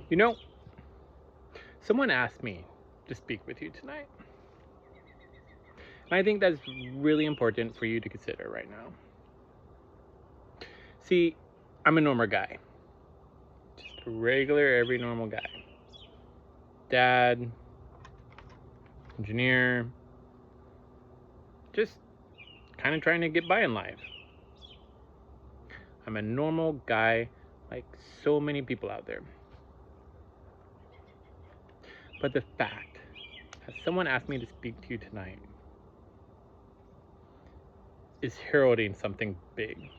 You know, someone asked me to speak with you tonight. And I think that's really important for you to consider right now. See, I'm a normal guy. Just a regular, every normal guy. Dad, engineer, just kind of trying to get by in life. I'm a normal guy like so many people out there. But the fact that someone asked me to speak to you tonight is heralding something big.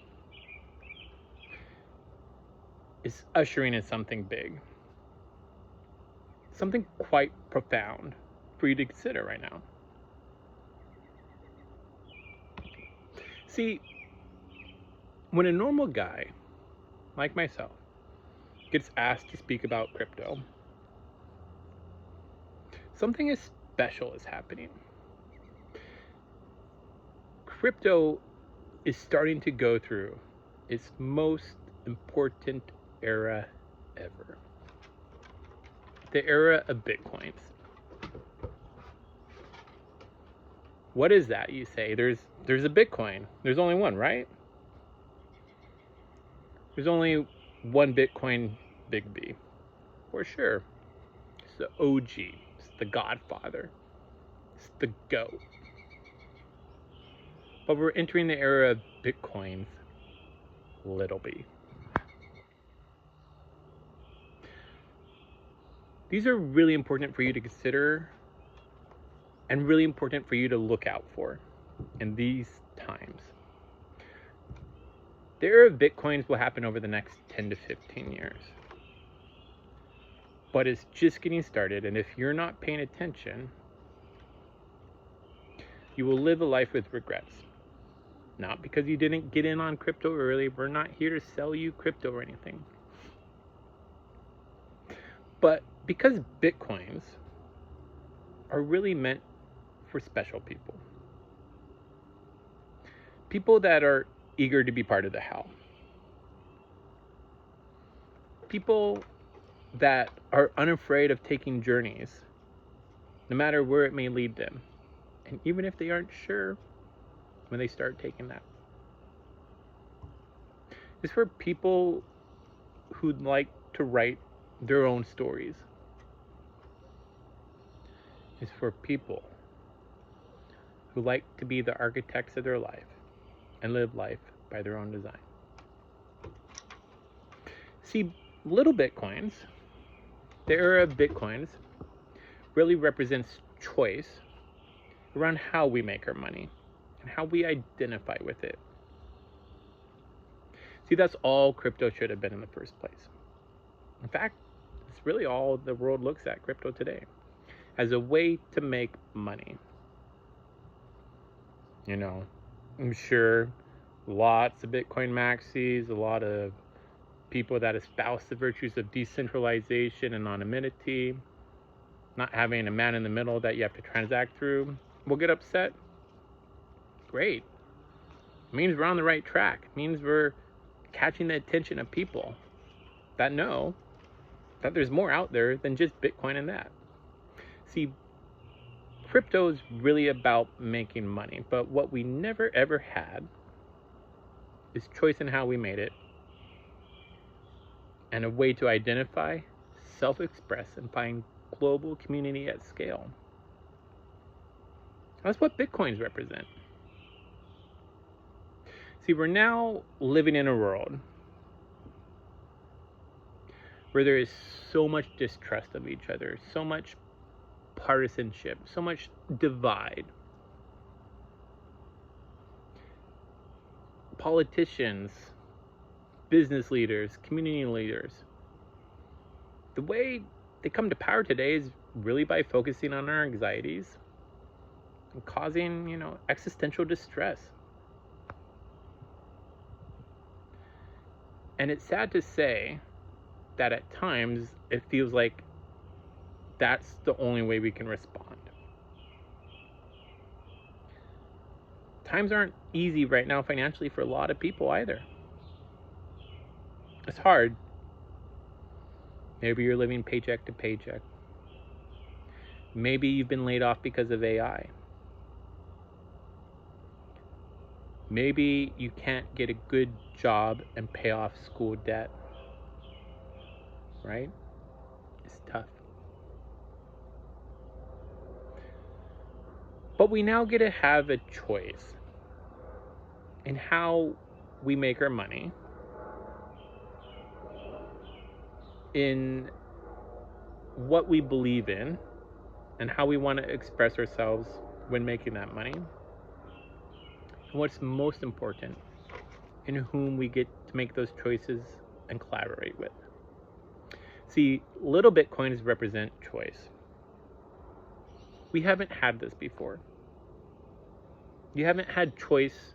Is ushering in something big. Something quite profound for you to consider right now. See, when a normal guy like myself gets asked to speak about crypto, something special is happening. Crypto is starting to go through its most important era ever. The era of Bitcoins. What is that, you say? There's a Bitcoin. There's only one, right? There's only one Bitcoin, Big B. For sure. It's the OG. It's the Godfather. It's the GOAT. But we're entering the era of Bitcoins, little b. These are really important for you to consider and really important for you to look out for in these times. The era of Bitcoins will happen over the next 10 to 15 years. But it's just getting started, and if you're not paying attention, you will live a life with regrets. Not because you didn't get in on crypto early. We're not here to sell you crypto or anything. But because Bitcoins are really meant for special people. People that are eager to be part of the how. People that are unafraid of taking journeys, no matter where it may lead them. And even if they aren't sure when they start taking that. It's for people who'd like to write their own stories. It's for people who like to be the architects of their life and live life by their own design. See, little Bitcoins, the era of Bitcoins, really represents choice around how we make our money and how we identify with it. See, that's all crypto should have been in the first place. In fact, it's really all the world looks at crypto today, as a way to make money. You know, I'm sure lots of Bitcoin maxis, a lot of people that espouse the virtues of decentralization and anonymity, not having a man in the middle that you have to transact through, will get upset. Great. It means we're on the right track. It means we're catching the attention of people that know that there's more out there than just Bitcoin and that. See, crypto is really about making money, but what we never ever had is choice in how we made it and a way to identify, self-express, and find global community at scale. That's what Bitcoins represent. See, we're now living in a world where there is so much distrust of each other, so much partisanship, so much divide. Politicians, business leaders, community leaders, the way they come to power today is really by focusing on our anxieties and causing, existential distress. And it's sad to say that at times it feels like that's the only way we can respond. Times aren't easy right now financially for a lot of people either. It's hard. Maybe you're living paycheck to paycheck. Maybe you've been laid off because of AI. Maybe you can't get a good job and pay off school debt, right? It's tough. But we now get to have a choice in how we make our money, in what we believe in, and how we want to express ourselves when making that money. And what's most important, in whom we get to make those choices and collaborate with. See, little Bitcoins represent choice. We haven't had this before. You haven't had choice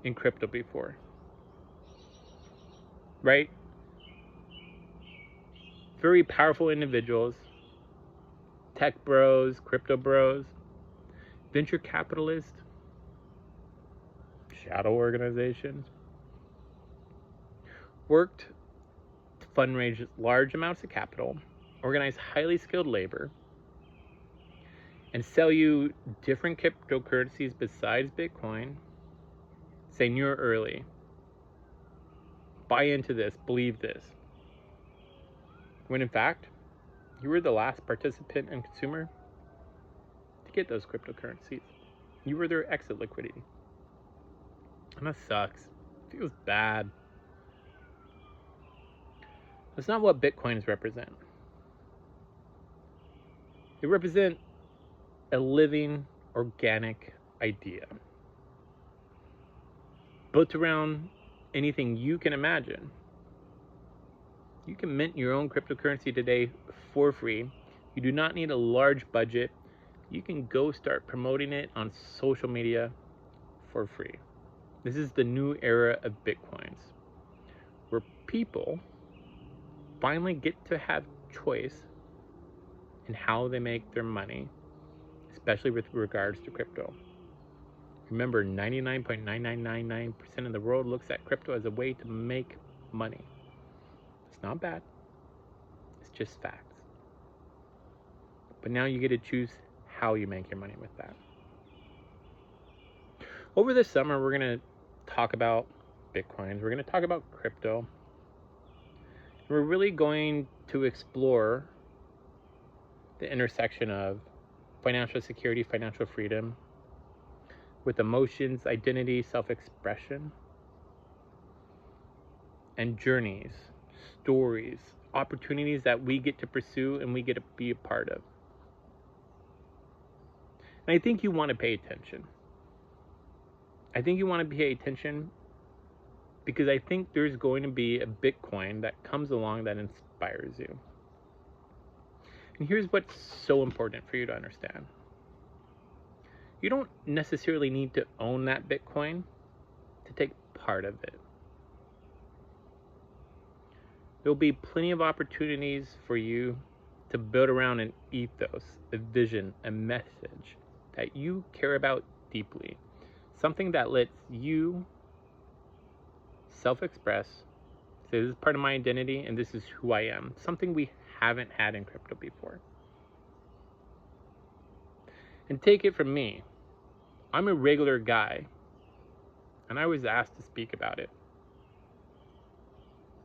in crypto before, right? Very powerful individuals, tech bros, crypto bros, venture capitalists, shadow organizations, worked to fundraise large amounts of capital, organize highly skilled labor, and sell you different cryptocurrencies besides Bitcoin, saying you're early. Buy into this, believe this. When in fact, you were the last participant and consumer to get those cryptocurrencies. You were their exit liquidity. And that sucks. It feels bad. That's not what Bitcoins represent. They represent a living, organic idea built around anything you can imagine. You can mint your own cryptocurrency today for free. You do not need a large budget. You can go start promoting it on social media for free. This is the new era of Bitcoins, where people finally get to have choice in how they make their money, especially with regards to crypto. Remember, 99.9999% of the world looks at crypto as a way to make money. It's not bad. It's just facts. But now you get to choose how you make your money with that. Over the summer, we're going to talk about Bitcoins. We're going to talk about crypto. We're really going to explore the intersection of financial security, financial freedom, with emotions, identity, self-expression, and journeys, stories, opportunities that we get to pursue and we get to be a part of. And I think you want to pay attention. I think you want to pay attention because I think there's going to be a Bitcoin that comes along that inspires you. And here's what's so important for you to understand. You don't necessarily need to own that Bitcoin to take part of it. There'll be plenty of opportunities for you to build around an ethos, a vision, a message that you care about deeply. Something that lets you self-express, say, this is part of my identity and this is who I am. Something we haven't had in crypto before. And take it from me. I'm a regular guy, and I was asked to speak about it.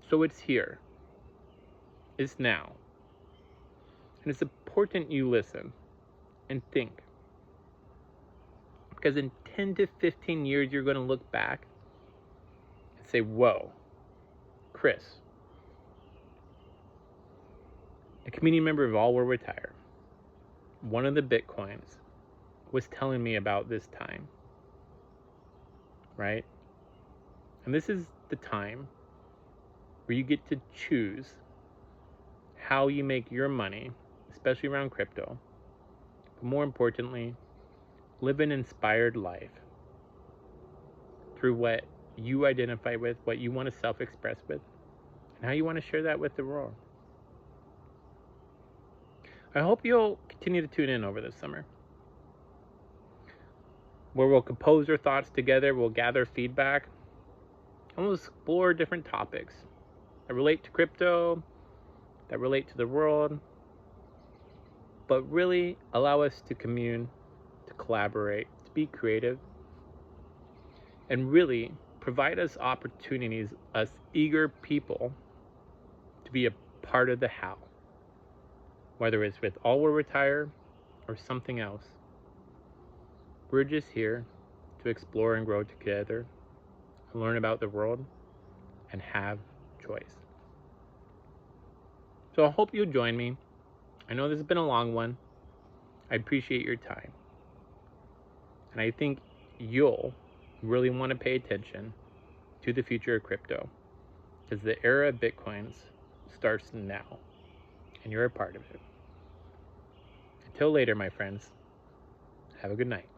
So it's here. It's now. And it's important you listen and think. Because in 10 to 15 years, you're going to look back and say, whoa, Chris, a community member of All Will Retire, one of the Bitcoins, was telling me about this time, right? And this is the time where you get to choose how you make your money, especially around crypto, but more importantly, live an inspired life through what you identify with, what you want to self-express with, and how you want to share that with the world. I hope you'll continue to tune in over this summer, where we'll compose our thoughts together, we'll gather feedback, and we'll explore different topics that relate to crypto, that relate to the world, but really allow us to commune, to collaborate, to be creative, and really provide us opportunities, us eager people, to be a part of the how, whether it's with All Will Retire or something else. We're just here to explore and grow together, learn about the world, and have choice. So I hope you'll join me. I know this has been a long one. I appreciate your time. And I think you'll really want to pay attention to the future of crypto, because the era of Bitcoins starts now, and you're a part of it. Until later, my friends, have a good night.